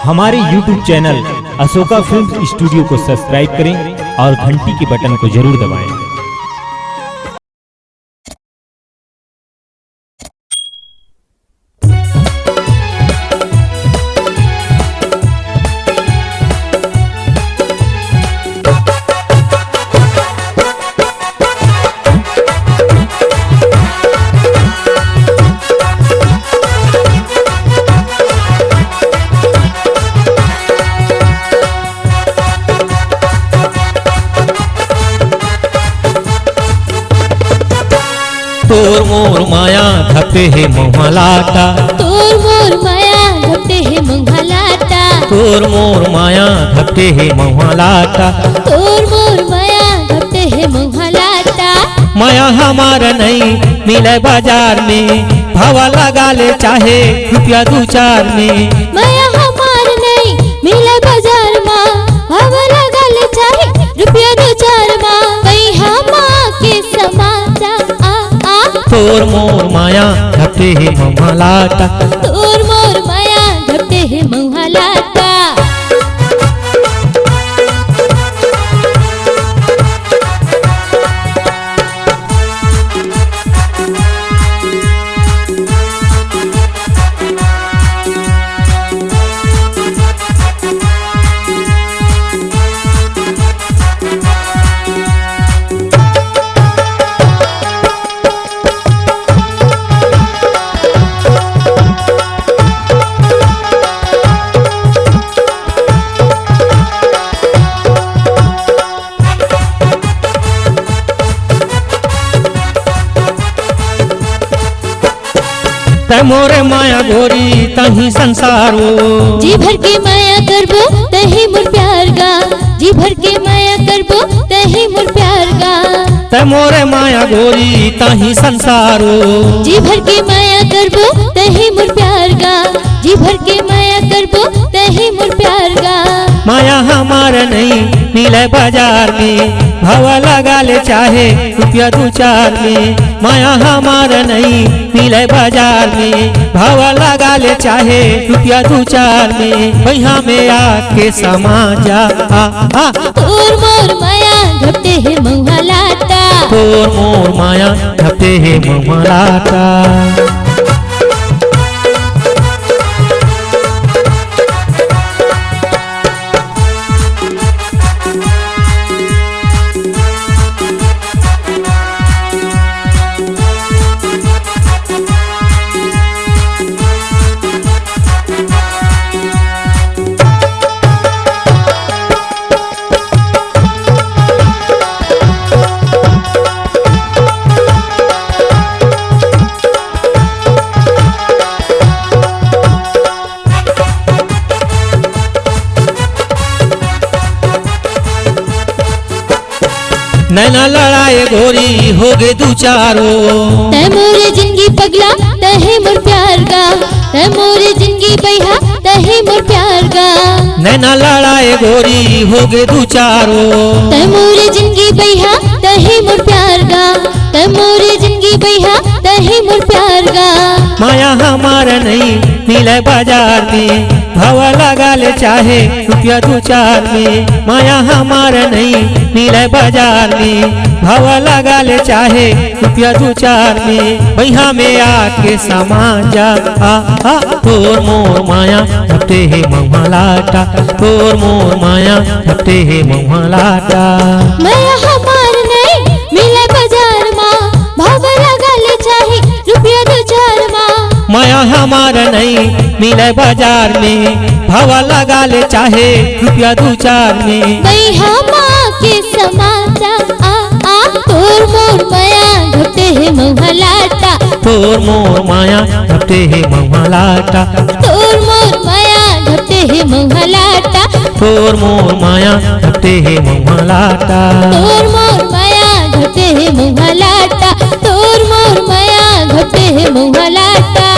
हमारे YouTube channel Ashoka film studio को subscribe करें और घंटी के बटन को जरूर दबाएं। तोर मोर माया धपे है मोहलाटा, तोर मोर माया धपे है मोहलाटा, तोर मोर माया धपे है मोहलाटा, तोर मोर माया धपे है मोहलाटा। माया हमारा नहीं मिले बाजार में, भावा लगा ले चाहे रुपया 2-4 में। माया हमारा नहीं मिले बाजार में, भावा लगा ले चाहे रुपया 2-4 में। वही हम के समाचा तोर मोर माया धपे है मोहलाटा, तोर मोर माया धपे है मोहलाटा। मोरे माया गोरी तही संसारो, जी भर के माया करबो तही मोर प्यार गा, जी भर के माया करबो तही मोर प्यार गा। मोरे माया गोरी तही संसारो, जी भर के माया करबो तही मोर प्यार गा, जी भर के माया करबो तही मोर प्यार गा। माया हमारा नहीं मिले बाजार में, भावा लगा ले चाहे रुपया 2-4 में। माया हमारा नहीं मिले बाजार में, भावा लगा ले चाहे रुपया 2-4 में। भैया में आके समा जा तोर मोर माया धपते है मोहलाटा, तोर मोर माया धपते है मोहलाटा। नैना लड़ाए गोरी हो गे 2-4। तै मोरे जिंदगी पगला तहे मोर प्यार गा, तै मोरे जिंदगी बैहा तहे मोर प्यार गा। नैना लड़ाए गोरी हो गे 2-4। तै मोरे जिंदगी बैहा तहे मोर प्यार गा, तै मोरे जिंदगी बैहा तहे मोर प्यार गा। माया हमारा नहीं मिले बाजार में, भावा लगा ले चाहे रुपया 2-4 में। माया हमारा नहीं मिले बाजार में, भावा लगा ले चाहे रुपया 2-4 में। भैया में आके समा जा तोर मोर माया धपते है मोहलाटा, तोर मोर माया धपते है मोहलाटा। माया हमारा नहीं मिले बाजार में, भावा लगा ले चाहे रुपया 2-4 में। माया हमारा नहीं मिले बाजार में, भावा लगा ले चाहे रुपया 2-4 में। भैया के समाचा तोर मोर माया धपते है मोहलाटा, तोर मोर माया धपते है मोहलाटा, तोर मोर माया धपते है मोहलाटा, तोर मोर माया धपते है मोहलाटा, तोर मोर माया धपते है मोहलाटा, तोर मोर माया धपते है मोहलाटा।